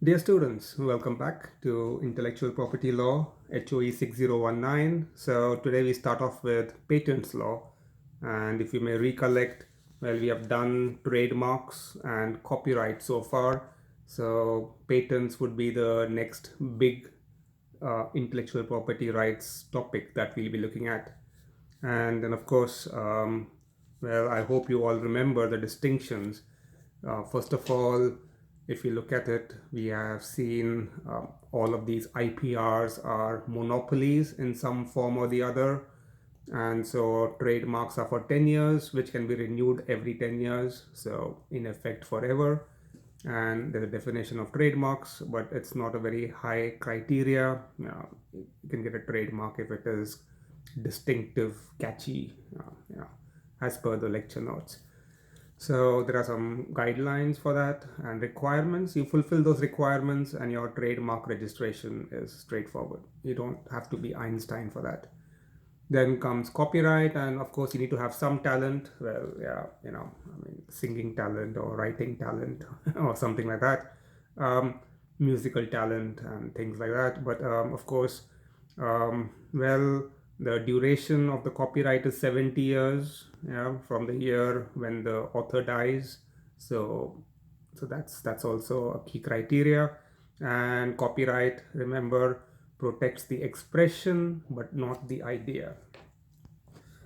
Dear students, welcome back to Intellectual Property Law, HOE 6019. So today we start off with patents law. And if you may recollect, well, we have done trademarks and copyright so far. So patents would be the next big intellectual property rights topic that we'll be looking at. And then, of course, well, I hope you all remember the distinctions. First of all, if you look at it, we have seen all of these IPRs are monopolies in some form or the other. And so trademarks are for 10 years, which can be renewed every 10 years. So in effect, forever. And there's a definition of trademarks, but it's not a very high criteria. You can get a trademark if it is distinctive, catchy, as per the lecture notes. So there are some guidelines for that and requirements. You fulfill those requirements and your trademark registration is straightforward. You don't have to be Einstein for that. Then comes copyright, and of course you need to have some talent. Well, yeah, singing talent or writing talent or something like that, musical talent and things like that. But of course, well, the duration of the copyright is 70 years, from the year when the author dies. So that's also a key criteria. And copyright, remember, protects the expression but not the idea.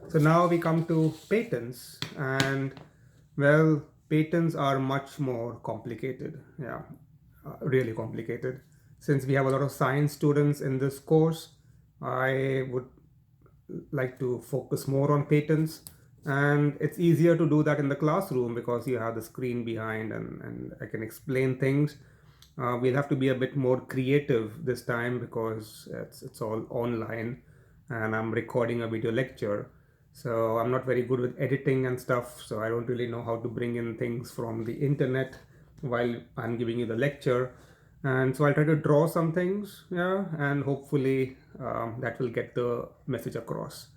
So now we come to patents, and well, patents are much more complicated. Really complicated. Since we have a lot of science students in this course, I would like to focus more on patents, and it's easier to do that in the classroom because you have the screen behind and I can explain things. We'll have to be a bit more creative this time because it's all online and I'm recording a video lecture. So I'm not very good with editing and stuff, so I don't really know how to bring in things from the internet while I'm giving you the lecture. And so I'll try to draw some things, and hopefully that will get the message across.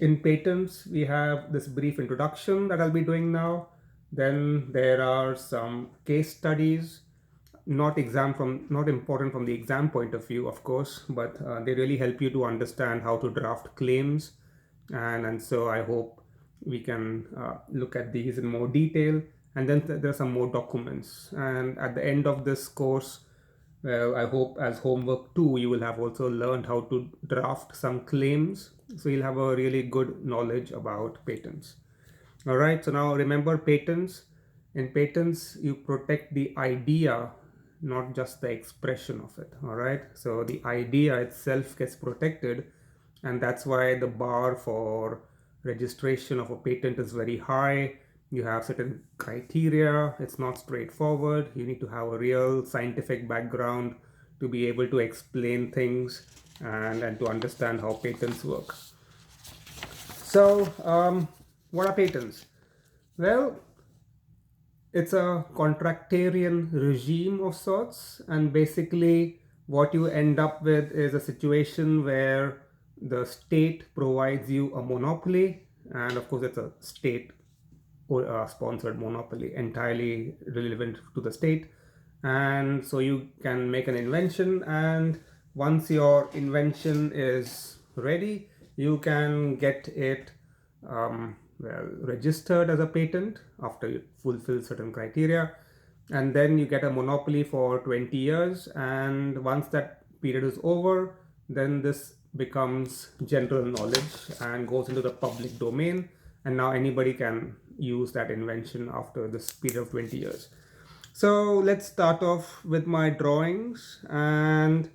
In patents, we have this brief introduction that I'll be doing now. Then there are some case studies, not important from the exam point of view, of course, but they really help you to understand how to draft claims. And so I hope we can look at these in more detail. And then there are some more documents. And at the end of this course, well, I hope as homework too, you will have also learned how to draft some claims. So you'll have a really good knowledge about patents. All right, so now remember patents. In patents, you protect the idea, not just the expression of it. All right, so the idea itself gets protected, and that's why the bar for registration of a patent is very high. You have certain criteria. It's not straightforward. You need to have a real scientific background to be able to explain things and to understand how patents work. So what are patents? Well, it's a contractarian regime of sorts, and basically what you end up with is a situation where the state provides you a monopoly, and of course it's a state or sponsored monopoly, entirely relevant to the state. And so you can make an invention, and once your invention is ready, you can get it registered as a patent after you fulfill certain criteria, and then you get a monopoly for 20 years. And once that period is over, then this becomes general knowledge and goes into the public domain, and now anybody can use that invention after this period of 20 years. So let's start off with my drawings, and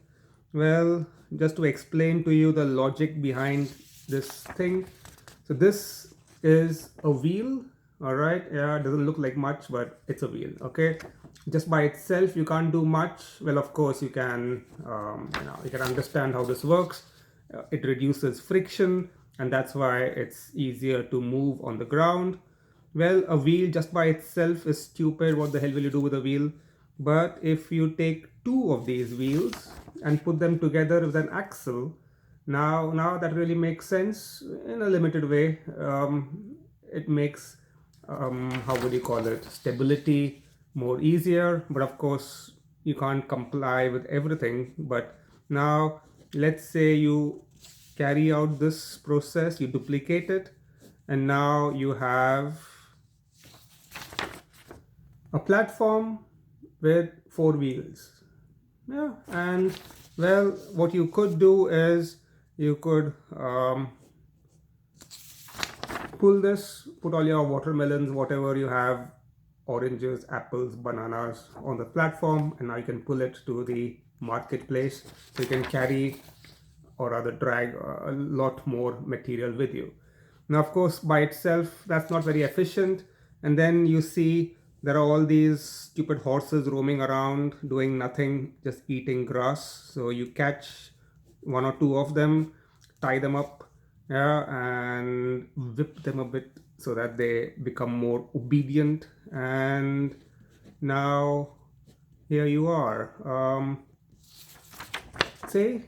well, just to explain to you the logic behind this thing. So this is a wheel. All right, it doesn't look like much, but it's a wheel. Okay, just by itself you can't do much. Well, of course you can you can understand how this works. It reduces friction, and that's why it's easier to move on the ground. Well, a wheel just by itself is stupid. What the hell will you do with a wheel? But if you take two of these wheels and put them together with an axle, now that really makes sense in a limited way. It makes how would you call it, stability more easier. But of course you can't comply with everything. But now let's say you carry out this process, you duplicate it, and now you have a platform with four wheels. Yeah, and well, what you could do is you could pull this, put all your watermelons, whatever you have, oranges, apples, bananas on the platform, and now you can pull it to the marketplace. So you can carry or rather drag a lot more material with you. Now, of course, by itself, that's not very efficient. And then you see there are all these stupid horses roaming around doing nothing, just eating grass. So you catch one or two of them, tie them up, yeah, and whip them a bit so that they become more obedient. And now here you are. Say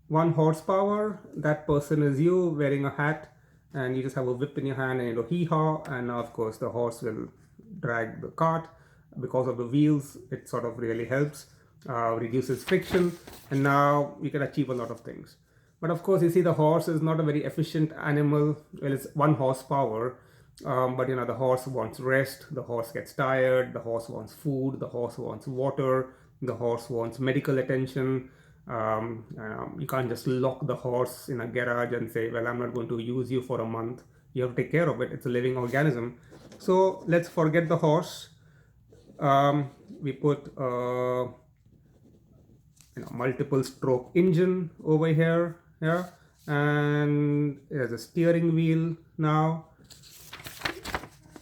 1 horsepower, that person is you wearing a hat, and you just have a whip in your hand and you go hee haw, and now of course the horse will drag the cart. Because of the wheels, it sort of really helps, reduces friction, and now you can achieve a lot of things. But of course, you see, the horse is not a very efficient animal. Well, it's 1 horsepower, but you know, the horse wants rest, the horse gets tired, the horse wants food, the horse wants water, the horse wants medical attention. You can't just lock the horse in a garage and say, well, I'm not going to use you for a month. You have to take care of it. It's a living organism. So let's forget the horse. We put multiple stroke engine over here, yeah, and there's a steering wheel now.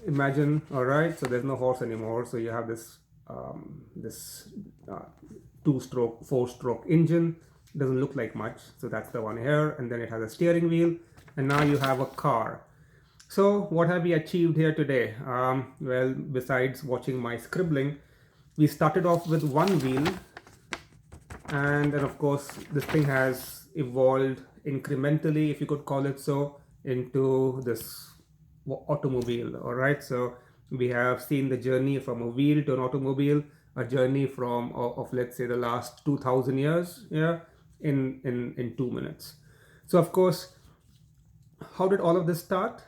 Imagine, all right, so there's no horse anymore, so you have this 2-stroke, 4-stroke engine. Doesn't look like much, so that's the one here, and then it has a steering wheel, and now you have a car. So what have we achieved here today? Well, besides watching my scribbling, we started off with one wheel, and then of course this thing has evolved incrementally, if you could call it so, into this automobile. All right, so we have seen the journey from a wheel to an automobile, a journey from of let's say the last 2000 years, yeah, in 2 minutes. So of course, how did all of this start?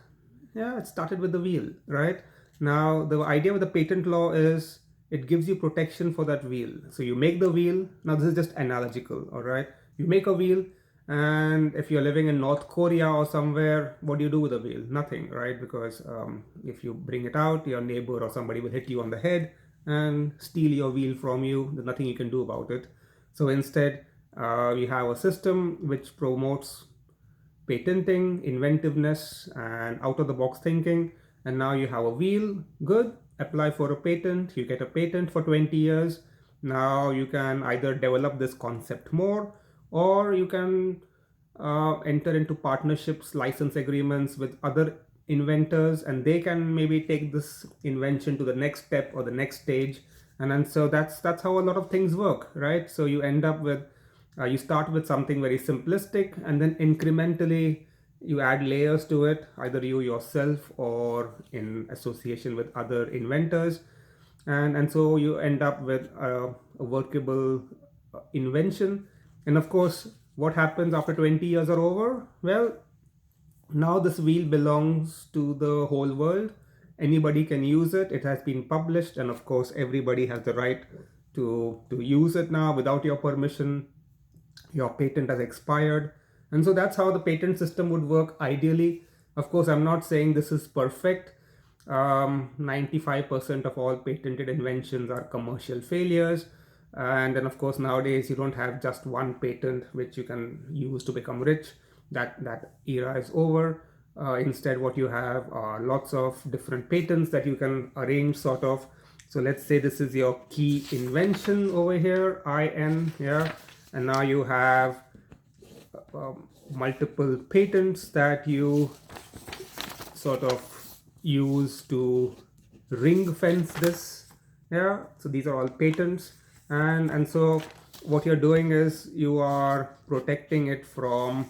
Yeah, it started with the wheel, right? Now the idea with the patent law is it gives you protection for that wheel. So you make the wheel. Now this is just analogical, all right? You make a wheel, and if you're living in North Korea or somewhere, what do you do with the wheel? Nothing, right? Because if you bring it out, your neighbor or somebody will hit you on the head and steal your wheel from you. There's nothing you can do about it. So instead, we have a system which promotes patenting, inventiveness, and out-of-the-box thinking. And now you have a wheel, good, apply for a patent, you get a patent for 20 years. Now you can either develop this concept more, or you can enter into partnerships, license agreements with other inventors, and they can maybe take this invention to the next step or the next stage. And then so that's how a lot of things work, right? So you end up with you start with something very simplistic, and then incrementally you add layers to it, either you yourself or in association with other inventors, and so you end up with a workable invention. And of course, what happens after 20 years are over? Well, now this wheel belongs to the whole world. Anybody can use it. It has been published, and of course everybody has the right to use it now without your permission. Your patent has expired. And so that's how the patent system would work ideally. Of course, I'm not saying this is perfect. 95% of all patented inventions are commercial failures. And then of course, nowadays you don't have just one patent which you can use to become rich. That era is over. Instead, what you have are lots of different patents that you can arrange sort of. So let's say this is your key invention over here, IN here. And now you have multiple patents that you sort of use to ring fence this. Yeah, so these are all patents, and so what you're doing is you are protecting it from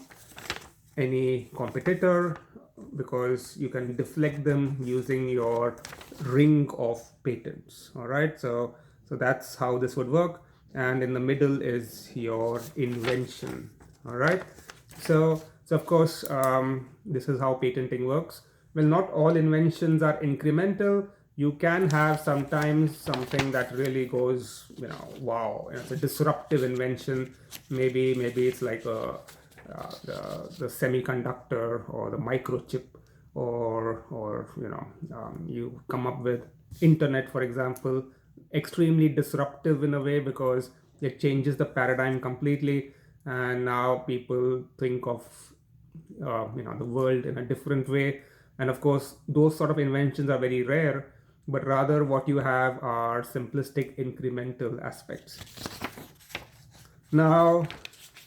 any competitor, because you can deflect them using your ring of patents. All right, so So that's how this would work. And in the middle is your invention. All right. So of course, this is how patenting works. Well, not all inventions are incremental. You can have sometimes something that really goes, wow, it's a disruptive invention. Maybe it's like the semiconductor or the microchip, or you come up with internet, for example, extremely disruptive in a way because it changes the paradigm completely, and now people think of the world in a different way. And of course, those sort of inventions are very rare, but rather what you have are simplistic incremental aspects. Now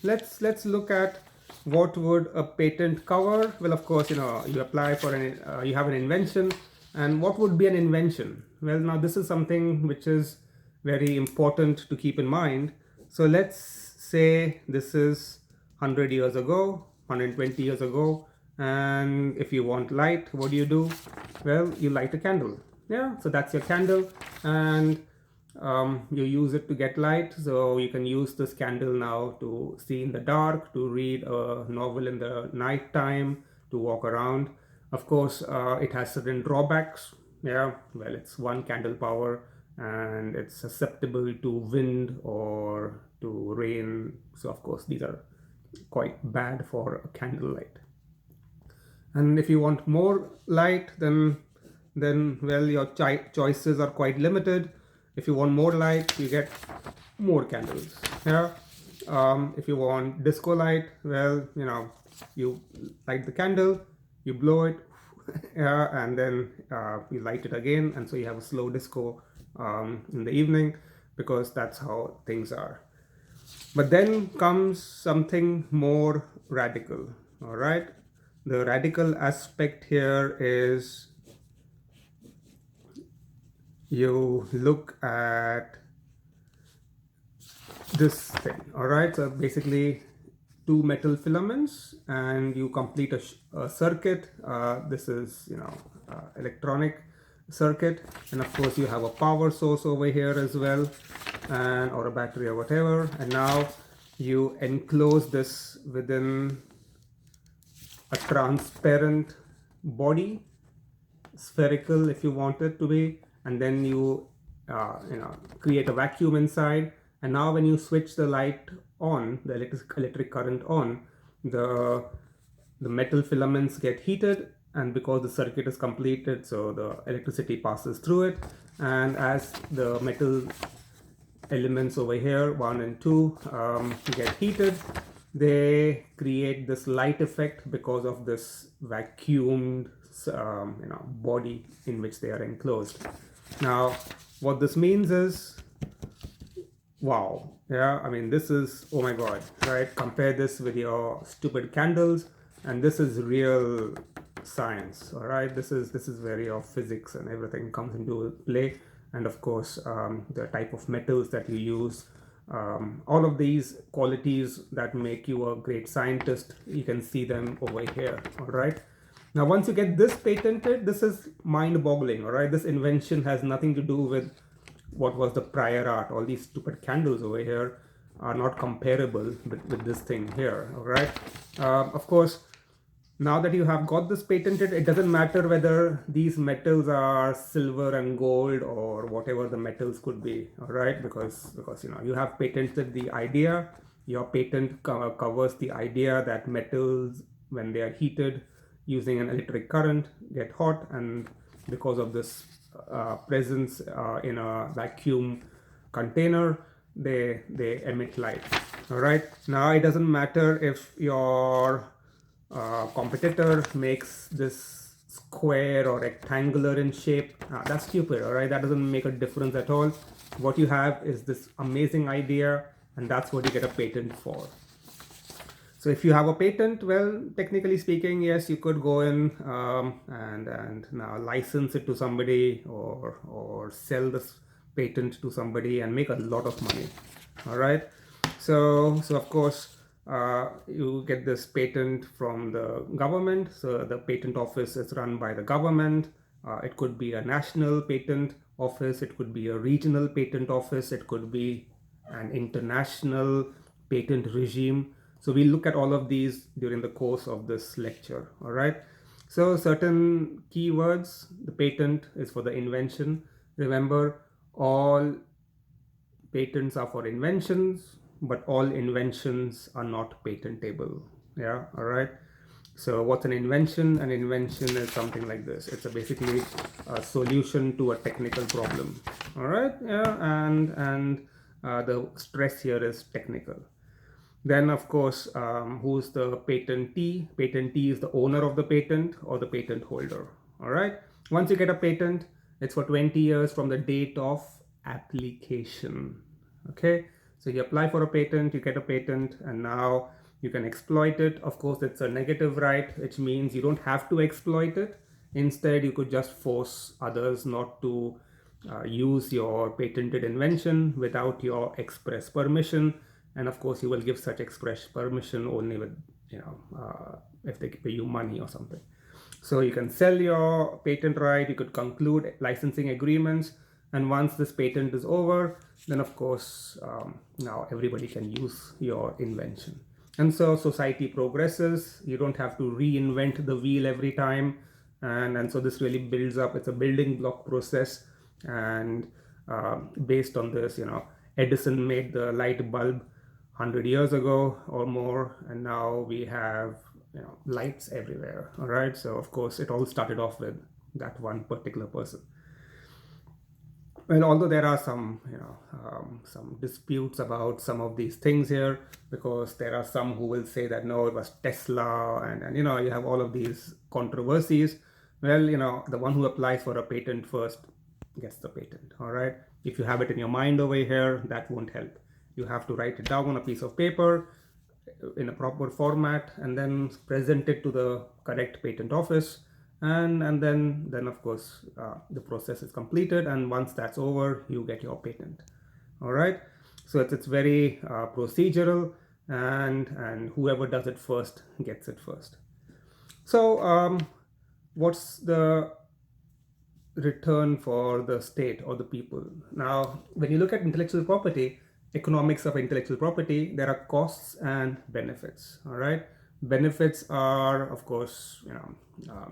let's look at what would a patent cover. Well, of course, you apply for you have an invention, and what would be an invention? Well, now this is something which is very important to keep in mind. So let's say this is 100 years ago, 120 years ago, and if you want light, what do? Well, you light a candle. Yeah, so that's your candle, and you use it to get light. So you can use this candle now to see in the dark, to read a novel in the night time, to walk around. Of course, it has certain drawbacks. Yeah, well, it's one candle power, and it's susceptible to wind or to rain. So of course, these are quite bad for a candlelight. And if you want more light, then well, your choices are quite limited. If you want more light, you get more candles. Yeah. If you want disco light, well, you light the candle, you blow it, yeah, and then you light it again, and so you have a slow disco in the evening, because that's how things are. But then comes something more radical. All right. The radical aspect here is you look at this thing. All right. So basically, two metal filaments, and you complete a circuit. This is electronic circuit, and of course you have a power source over here as well, and or a battery or whatever. And now you enclose this within a transparent body, spherical if you want it to be, and then you create a vacuum inside. And now when you switch the light on, the electric current on, the metal filaments get heated, and because the circuit is completed, so the electricity passes through it, and as the metal elements over here, 1 and 2, get heated, they create this light effect because of this vacuumed body in which they are enclosed. Now what this means is, wow, yeah, I mean, this is, oh my god, right? Compare this with your stupid candles, and this is real science. All right, this is where your physics and everything comes into play. And of course, the type of metals that you use, all of these qualities that make you a great scientist, you can see them over here. All right, now once you get this patented, this is mind-boggling. All right, this invention has nothing to do with what was the prior art. All these stupid candles over here are not comparable with this thing here. All right, of course, now that you have got this patented, it doesn't matter whether these metals are silver and gold or whatever the metals could be. All right, because you have patented the idea. Your patent covers the idea that metals, when they are heated using an electric current, get hot, and because of this presence in a vacuum container, they emit light. All right, now it doesn't matter if your competitor makes this square or rectangular in shape. That's stupid. All right, that doesn't make a difference at all. What you have is this amazing idea, and that's what you get a patent for. So if you have a patent, well, technically speaking, yes, you could go in and now license it to somebody, or sell this patent to somebody and make a lot of money. All right, so of course, you get this patent from the government. So the patent office is run by the government. It could be a national patent, office, it could be a regional patent office, it could be an international patent regime. So we look at all of these during the course of this lecture. All right. So certain keywords, the patent is for the invention. Remember, all patents are for inventions, but all inventions are not patentable. Yeah, all right. So what's an invention? An invention is something like this. It's basically a solution to a technical problem. All right. Yeah, and the stress here is technical. Then, of course, who's the patentee? Patentee is the owner of the patent or the patent holder. All right. Once you get a patent, it's for 20 years from the date of application. Okay. So you apply for a patent, you get a patent, and now you can exploit it. Of course, it's a negative right, which means you don't have to exploit it. Instead, you could just force others not to use your patented invention without your express permission. And of course, you will give such express permission only with, if they pay you money or something. So you can sell your patent right, you could conclude licensing agreements, and once this patent is over, then of course, now everybody can use your invention. And so society progresses, you don't have to reinvent the wheel every time. And so this really builds up, it's a building block process. And based on this, Edison made the light bulb 100 years ago or more, and now we have lights everywhere. All right, so of course it all started off with that one particular person. Well, although there are some some disputes about some of these things here, because there are some who will say that no, it was Tesla, and you have all of these controversies. Well, the one who applies for a patent first gets the patent. All right, if you have it in your mind over here, that won't help. You have to write it down on a piece of paper in a proper format and then present it to the correct patent office, and then of course the process is completed, and once that's over, you get your patent. All right, so it's very procedural, and whoever does it first gets it first. So what's the return for the state or the people? Now, when you look at intellectual property, economics of intellectual property, there are costs and benefits. All right, benefits are, of course,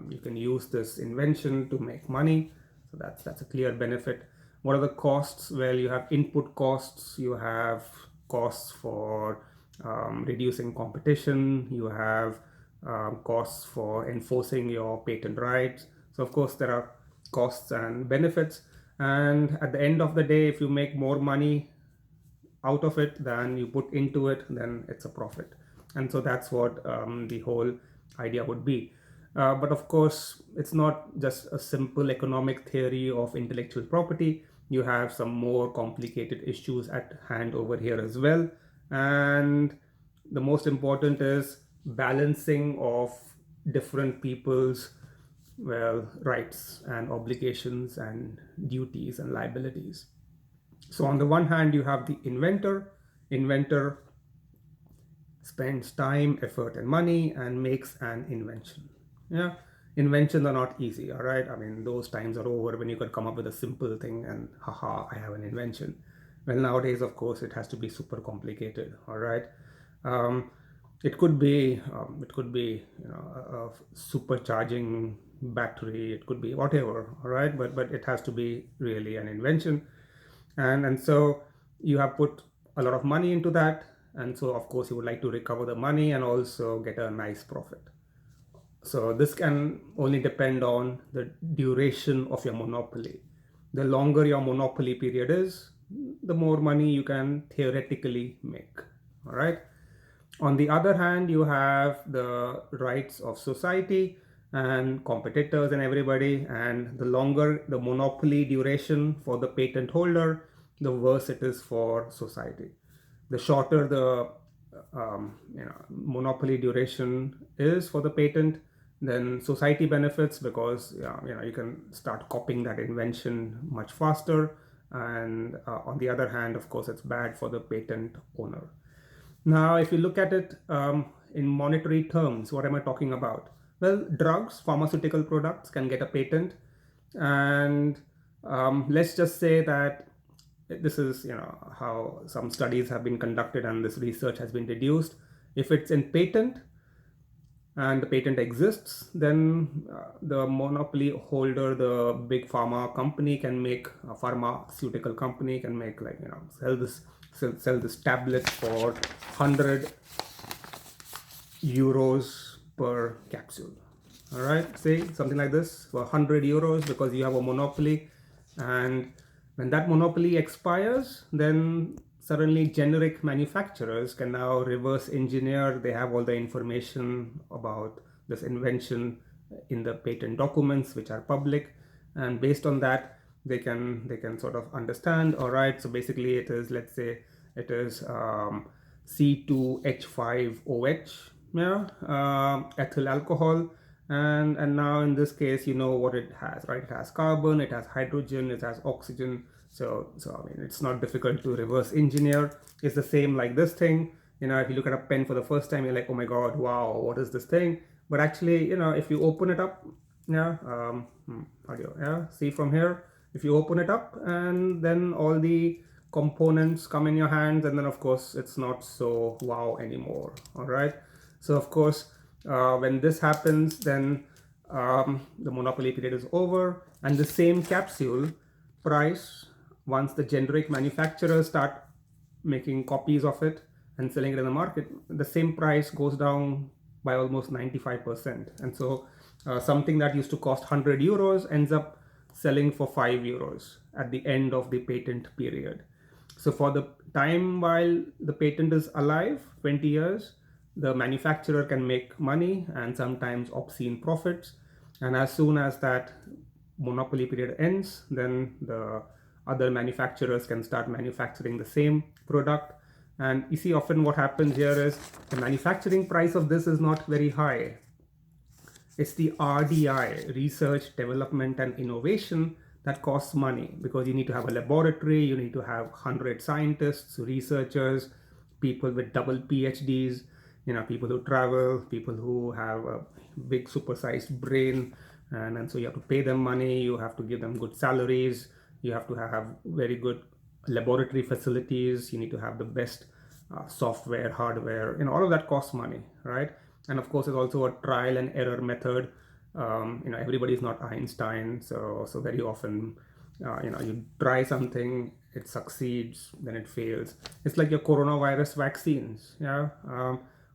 you can use this invention to make money, so that's a clear benefit. What are the costs? Well, you have input costs, you have costs for reducing competition, you have costs for enforcing your patent rights. So of course there are costs and benefits, and at the end of the day, if you make more money out of it than you put into it, then it's a profit. And so that's what the whole idea would be. But of course, it's not just a simple economic theory of intellectual property. You have some more complicated issues at hand over here as well. And the most important is balancing of different people's rights and obligations and duties and liabilities. So on the one hand, you have the inventor. Inventor spends time, effort, and money and makes an invention. Yeah, inventions are not easy. All right, I mean, those times are over when you could come up with a simple thing and haha, I have an invention. Well, nowadays, of course, it has to be super complicated. All right, it could be a supercharging battery. It could be whatever. All right, but it has to be really an invention, and so you have put a lot of money into that, and so of course you would like to recover the money and also get a nice profit. So this can only depend on the duration of your monopoly. The longer your monopoly period is, the more money you can theoretically make. All right. On the other hand, you have the rights of society and competitors and everybody, and the longer the monopoly duration for the patent holder, the worse it is for society. The shorter the monopoly duration is for the patent, then society benefits because you can start copying that invention much faster, and on the other hand, of course, it's bad for the patent owner. Now, if you look at it in monetary terms, what am I talking about? Well, drugs, pharmaceutical products can get a patent, and Let's just say that this is, how some studies have been conducted and this research has been deduced. If it's in patent and the patent exists, then the monopoly holder, the big pharma company, can make a pharmaceutical company can make, like, sell this tablet for 100 euros per capsule. All right, say something like this for 100 euros, because you have a monopoly. And when that monopoly expires, then suddenly generic manufacturers can now reverse engineer. They have all the information about this invention in the patent documents, which are public, and based on that, they can sort of understand. All right, so basically it is, let's say it is C2H5OH, yeah, ethyl alcohol. And now in this case, you know what it has, right? It has carbon, it has hydrogen, it has oxygen. So I mean, it's not difficult to reverse engineer. It's the same like this thing. If you look at a pen for the first time, you're like, oh my god, wow, what is this thing? But actually, if you open it up, yeah, audio, yeah, see from here, if you open it up, and then all the components come in your hands, and then of course it's not so wow anymore. All right, so of course, when this happens, then the monopoly period is over, and the same capsule price, once the generic manufacturers start making copies of it and selling it in the market, the same price goes down by almost 95%. And so something that used to cost 100 euros ends up selling for 5 euros at the end of the patent period. So for the time while the patent is alive, 20 years, the manufacturer can make money and sometimes obscene profits. And as soon as that monopoly period ends, then the other manufacturers can start manufacturing the same product. And you see, often what happens here is the manufacturing price of this is not very high. It's the RDI, research, development, and innovation, that costs money, because you need to have a laboratory, you need to have 100 scientists, researchers, people with double PhDs, people who travel, people who have a big supersized brain, and so you have to pay them money, you have to give them good salaries, you have to have very good laboratory facilities, you need to have the best software, hardware, all of that costs money, right? And of course, it's also a trial and error method. Everybody is not Einstein, so very often, you try something, it succeeds, then it fails. It's like your coronavirus vaccines, yeah.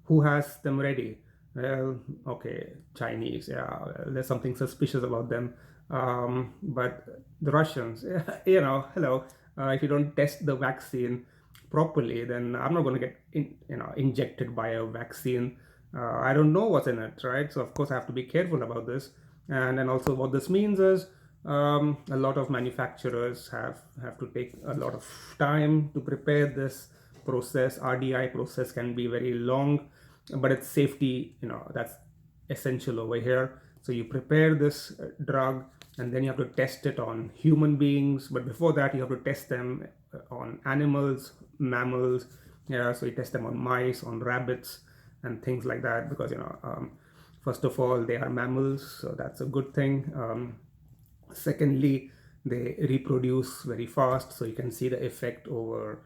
Who has them ready? Well, okay, Chinese, yeah, there's something suspicious about them. But the Russians, hello, if you don't test the vaccine properly, then I'm not going to get injected by a vaccine. I don't know what's in it, right? So of course I have to be careful about this. And then also what this means is a lot of manufacturers have to take a lot of time to prepare this process. RDI process can be very long, but it's safety, that's essential over here. So you prepare this drug, and then you have to test it on human beings. But before that, you have to test them on animals, mammals. Yeah, so you test them on mice, on rabbits, and things like that, because first of all, they are mammals, so that's a good thing. Secondly, they reproduce very fast, so you can see the effect over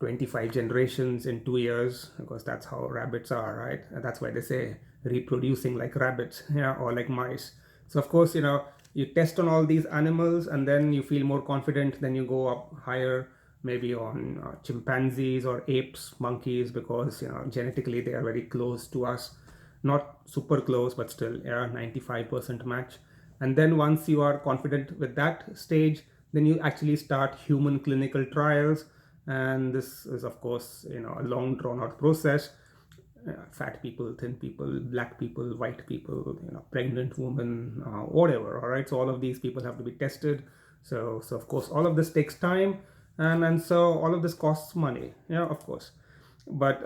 25 generations in 2 years, because that's how rabbits are, right? And that's why they say reproducing like rabbits, yeah, or like mice. So of course, you test on all these animals, and then you feel more confident, then you go up higher, maybe on chimpanzees or apes, monkeys, because genetically they are very close to us, not super close, but still, yeah, 95% match. And then once you are confident with that stage, then you actually start human clinical trials. And this is, of course, a long drawn out process. Fat people, thin people, black people, white people, pregnant women, whatever. All right, so all of these people have to be tested. So of course all of this takes time, and so all of this costs money, yeah, of course. But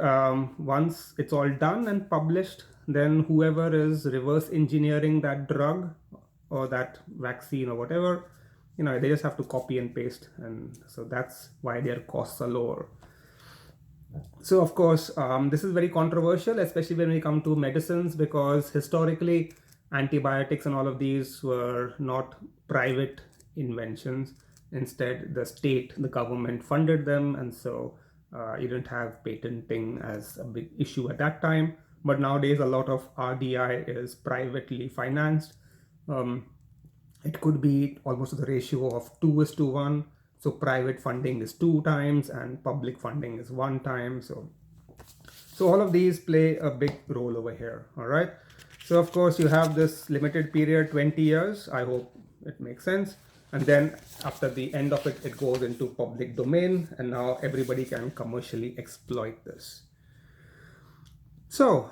once it's all done and published, then whoever is reverse engineering that drug or that vaccine or whatever, they just have to copy and paste, and so that's why their costs are lower. So of course, this is very controversial, especially when we come to medicines, because historically antibiotics and all of these were not private inventions. Instead, the state, the government funded them, and so you didn't have patenting as a big issue at that time. But nowadays, a lot of RDI is privately financed. Um, it could be almost the ratio of 2:1. So private funding is 2 times and public funding is 1 time. So all of these play a big role over here. All right. So of course you have this limited period, 20 years. I hope it makes sense. And then after the end of it, it goes into public domain, and now everybody can commercially exploit this. So,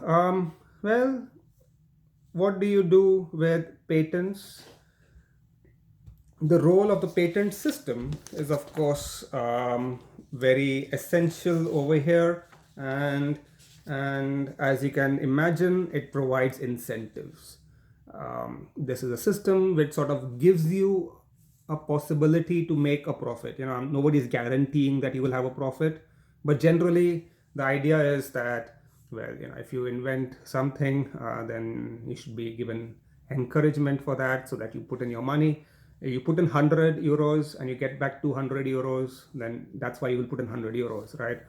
well, what do you do with patents? The role of the patent system is, of course, very essential over here, and as you can imagine, it provides incentives. This is a system which sort of gives you a possibility to make a profit. Nobody is guaranteeing that you will have a profit, but generally the idea is that, well, if you invent something, then you should be given encouragement for that, so that you put in your money. You put in 100 euros and you get back 200 euros, then that's why you will put in 100 euros, right?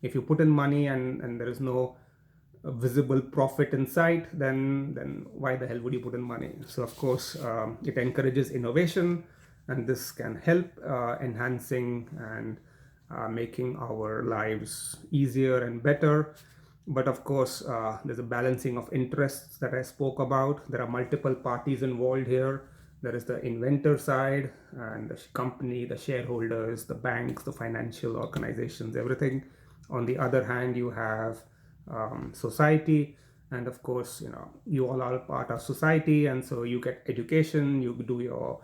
If you put in money and there is no visible profit in sight, then why the hell would you put in money? So of course, it encourages innovation, and this can help enhancing and making our lives easier and better. But of course, there's a balancing of interests that I spoke about. There are multiple parties involved here. There is the inventor side and the company, the shareholders, the banks, the financial organizations, everything. On the other hand, you have society, and of course, you all are part of society, and so you get education, you do your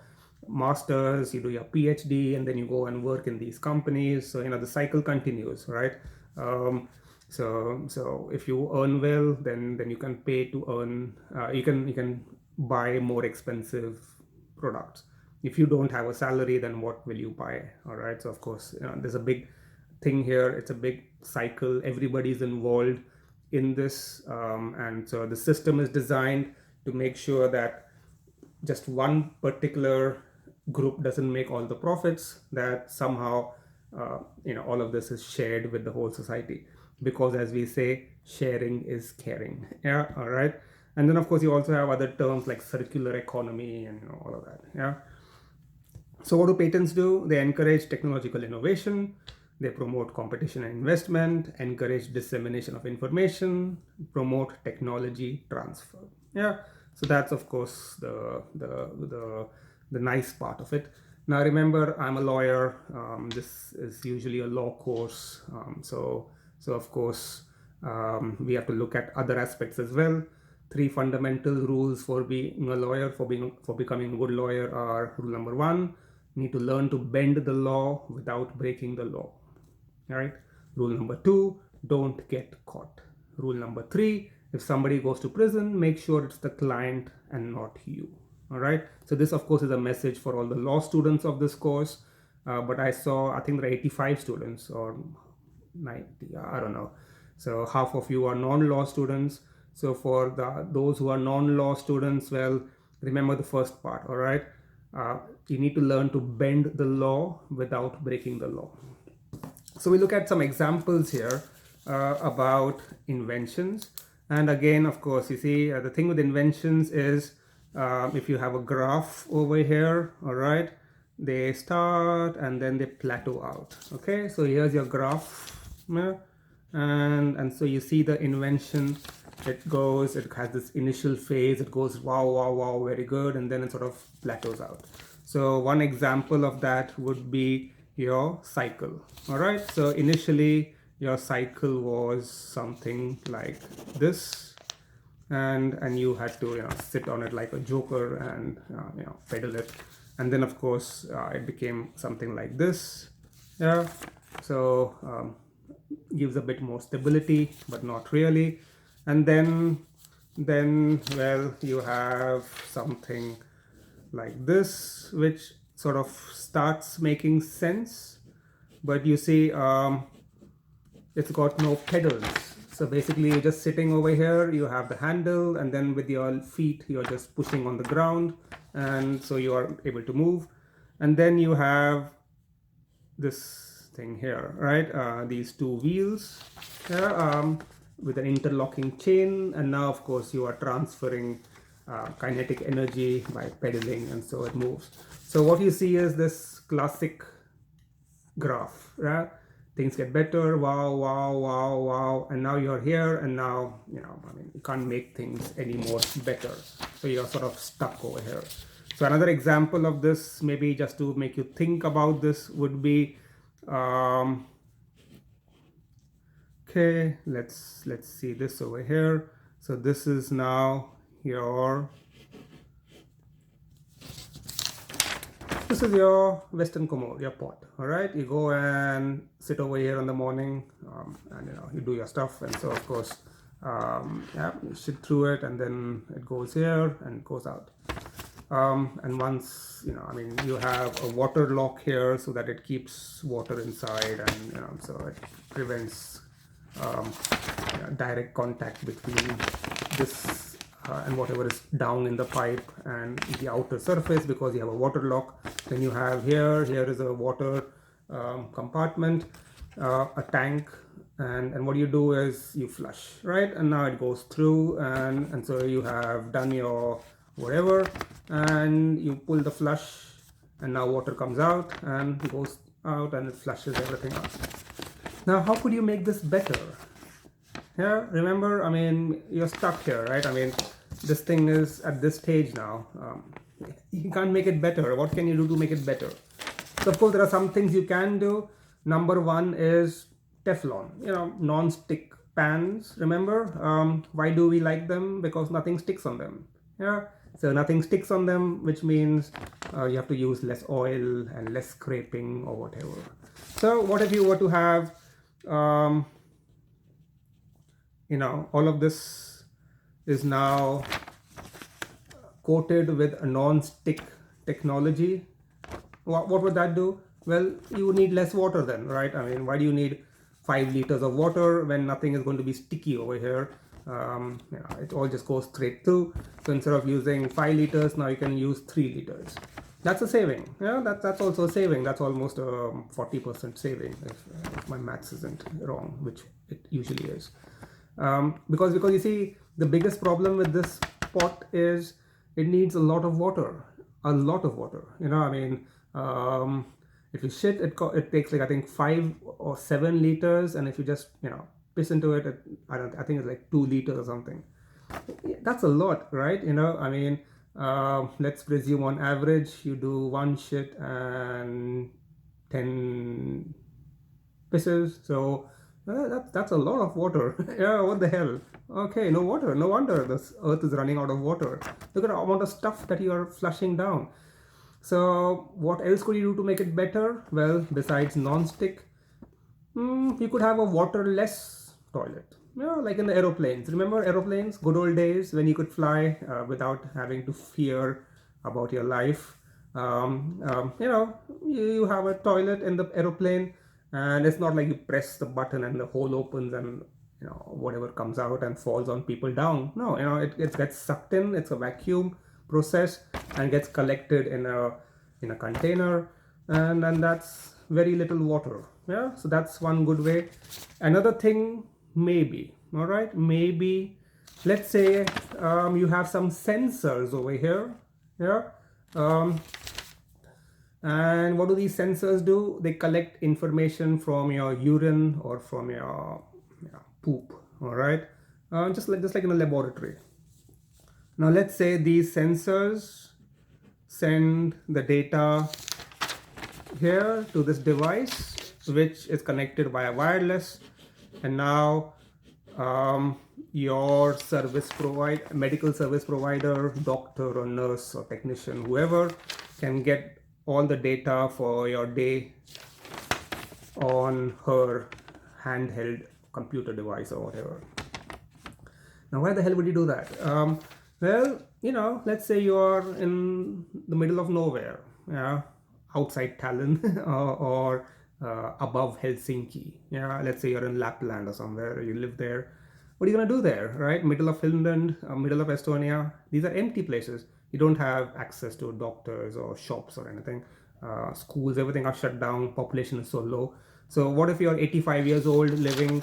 masters, you do your PhD, and then you go and work in these companies. So the cycle continues, right? So if you earn well, then you can pay to earn. You can buy more expensive products. If you don't have a salary, then what will you buy? All right. So of course, there's a big thing here. It's a big cycle. Everybody's involved in this, and so the system is designed to make sure that just one particular group doesn't make all the profits, that somehow all of this is shared with the whole society, because as we say, sharing is caring. Yeah. All right. And then of course you also have other terms like circular economy and all of that. Yeah. So what do patents do? They encourage technological innovation, they promote competition and investment, encourage dissemination of information, promote technology transfer. Yeah. So that's of course the nice part of it. Now remember, I'm a lawyer. This is usually a law course. So of course we have to look at other aspects as well. 3 fundamental rules for being a lawyer, for becoming a good lawyer are: rule number 1, you need to learn to bend the law without breaking the law. All right. Rule number 2, don't get caught. Rule number 3, if somebody goes to prison, make sure it's the client and not you. All right. So this of course is a message for all the law students of this course. But I think there are 85 students or 90, I don't know. So half of you are non-law students. So for those who are non-law students, well, remember the first part. All right. You need to learn to bend the law without breaking the law. So we look at some examples here about inventions. And again, of course, you see, the thing with inventions is, if you have a graph over here, all right, they start and then they plateau out. Okay, so here's your graph. And so you see the invention, it has this initial phase, it goes wow, very good, and then it sort of plateaus out. So one example of that would be your cycle. All right, so initially your cycle was something like this, and you had to sit on it like a joker and pedal it, and then of course it became something like this. Yeah, so gives a bit more stability, but not really. And then well, you have something like this, which sort of starts making sense, but you see it's got no pedals. So basically you're just sitting over here, you have the handle, and then with your feet you're just pushing on the ground, and so you are able to move. And then you have this thing here, right? These two wheels here, with an interlocking chain, and now of course you are transferring kinetic energy by pedaling, and so it moves. So what you see is this classic graph, right? Things get better, wow, wow, wow, wow, and now you're here, and now, I mean, you can't make things any more better, so you're sort of stuck over here. So another example of this, maybe just to make you think about this, would be okay, let's see this over here. So this is now your this is your Western commode, your pot. All right, you go and sit over here in the morning, and you do your stuff, and so of course, yeah, you sit through it, and then it goes here and goes out. And once I mean, you have a water lock here so that it keeps water inside, and so it prevents direct contact between this and whatever is down in the pipe and the outer surface, because you have a water lock. Then you have here is a water compartment, a tank, and what you do is you flush, right? And now it goes through, and so you have done your whatever, and you pull the flush, and now water comes out and goes out, and it flushes everything out. Now, how could you make this better? Here, remember, I mean, you're stuck here, right? I mean, this thing is at this stage now. You can't make it better. What can you do to make it better? So, of course, there are some things you can do. Number one is Teflon, non-stick pans. Remember, why do we like them? Because nothing sticks on them. Yeah. So nothing sticks on them, which means you have to use less oil and less scraping or whatever. So what if you were to have all of this is now coated with a non-stick technology? What would that do? Well, you need less water then, right? I mean, why do you need 5 liters of water when nothing is going to be sticky over here? It all just goes straight through. So instead of using 5 liters, now you can use 3 liters. That's a saving. Yeah, that's also a saving. That's almost a 40% saving, if my maths isn't wrong, which it usually is. Because you see, the biggest problem with this pot is it needs a lot of water. A lot of water. I mean, if you shit, it takes like, I think, 5 or 7 liters, and if you just piss into it, I think it's like 2 liters or something. That's a lot, right? I mean, let's presume on average you do 1 shit and 10 pisses, so that's a lot of water. Yeah, what the hell? Okay, no water. No wonder this earth is running out of water. Look at the amount of stuff that you are flushing down. So what else could you do to make it better? Well, besides non-stick, you could have a waterless toilet. Like in the aeroplanes. Remember aeroplanes? Good old days when you could fly without having to fear about your life. You have a toilet in the aeroplane, and it's not like you press the button and the hole opens and whatever comes out and falls on people down. No, it gets sucked in. It's a vacuum process and gets collected in a container, and that's very little water. Yeah, so that's one good way. Another thing, maybe, all right, maybe, let's say you have some sensors over here. Yeah. And what do these sensors do? They collect information from your urine or from your poop. All right, just like in a laboratory. Now let's say these sensors send the data here to this device, which is connected via wireless, and now your medical service provider, doctor or nurse or technician, whoever, can get all the data for your day on her handheld computer device or whatever. Now, why the hell would you do that? Well, let's say you're in the middle of nowhere, outside Tallinn or above Helsinki. Let's say you're in Lapland or somewhere, you live there. What are you going to do there, right? Middle of Finland, middle of Estonia. These are empty places. You don't have access to doctors or shops or anything. schools, everything are shut down, population is so low. So what if you're 85 years old living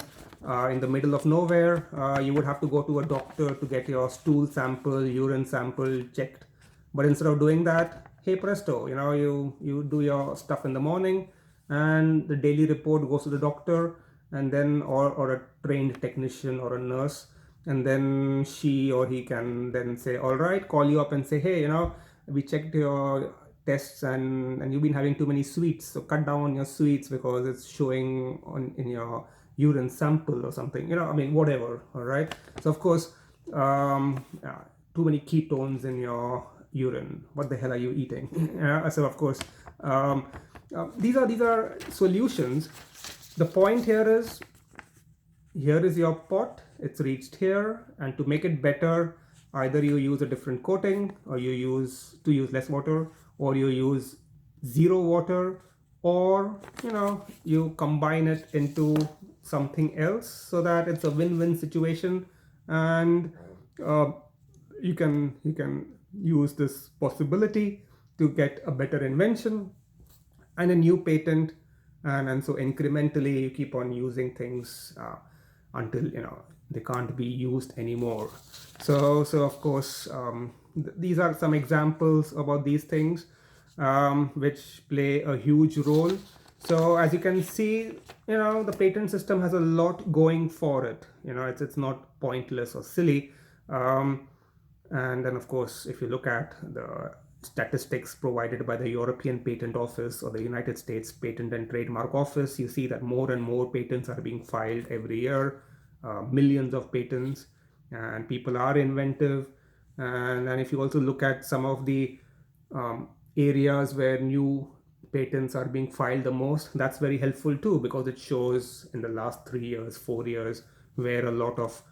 in the middle of nowhere? You would have to go to a doctor to get your stool sample, urine sample checked. But instead of doing that, hey presto, you do your stuff in the morning, and the daily report goes to the doctor, and then or a trained technician or a nurse, and then she or he can then say, all right, call you up and say, hey, we checked your tests, and you've been having too many sweets, so cut down on your sweets because it's showing on in your urine sample or something, whatever. All right, so of course, too many ketones in your urine, what the hell are you eating? So of course, these are solutions. The point here is your pot, it's reached here, and to make it better, either you use a different coating, or you use less water, or you use zero water, or you combine it into something else, so that it's a win-win situation. And uh, you can use this possibility to get a better invention and a new patent, and so incrementally you keep on using things until they can't be used anymore. So of course, these are some examples about these things, which play a huge role. So as you can see, the patent system has a lot going for it. It's not pointless or silly. And then, of course, if you look at the statistics provided by the European Patent Office or the United States Patent and Trademark Office, you see that more and more patents are being filed every year, millions of patents, and people are inventive. And then if you also look at some of the areas where new patents are being filed the most, that's very helpful too, because it shows in the last 3 years, 4 years, where a lot of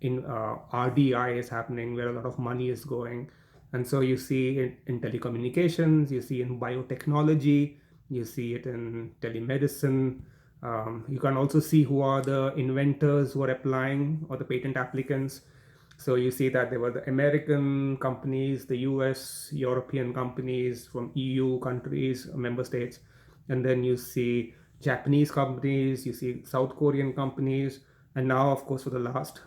RDI is happening, where a lot of money is going. And so you see it in telecommunications, you see in biotechnology, you see it in telemedicine. You can also see who are the inventors who are applying, or the patent applicants. So you see that there were the American companies, the US, European companies from EU countries, member states, and then you see Japanese companies, you see South Korean companies, and now, of course, for the last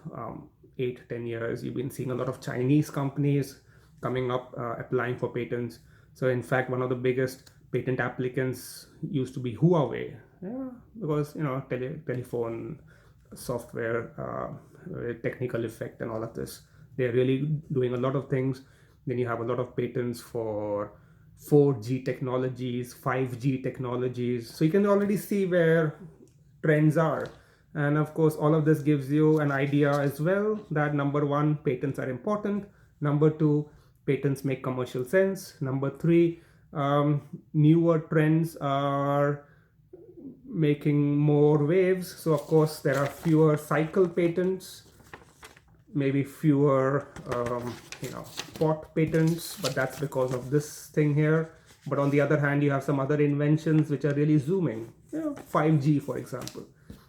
8 to 10 years, you've been seeing a lot of Chinese companies coming up, applying for patents. So in fact, one of the biggest patent applicants used to be Huawei, yeah, because telephone software, technical effect, and all of this. They're really doing a lot of things. Then you have a lot of patents for 4G technologies, 5G technologies. So you can already see where trends are. And of course, all of this gives you an idea as well that number one, patents are important. Number two, patents make commercial sense. Number three, newer trends are making more waves. So of course, there are fewer cycle patents, maybe fewer pot patents, but that's because of this thing here. But on the other hand, you have some other inventions which are really zooming, 5G, for example.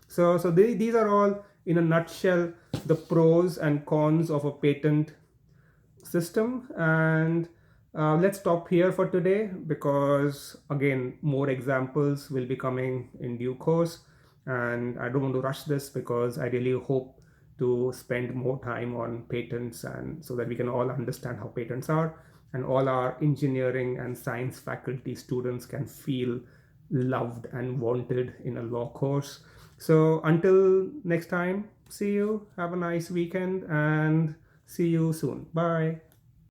So these are all, in a nutshell, the pros and cons of a patent system. And let's stop here for today, because again, more examples will be coming in due course, and I don't want to rush this, because I really hope to spend more time on patents, and so that we can all understand how patents are, and all our engineering and science faculty students can feel loved and wanted in a law course. So until next time, see you, have a nice weekend, and see you soon. Bye.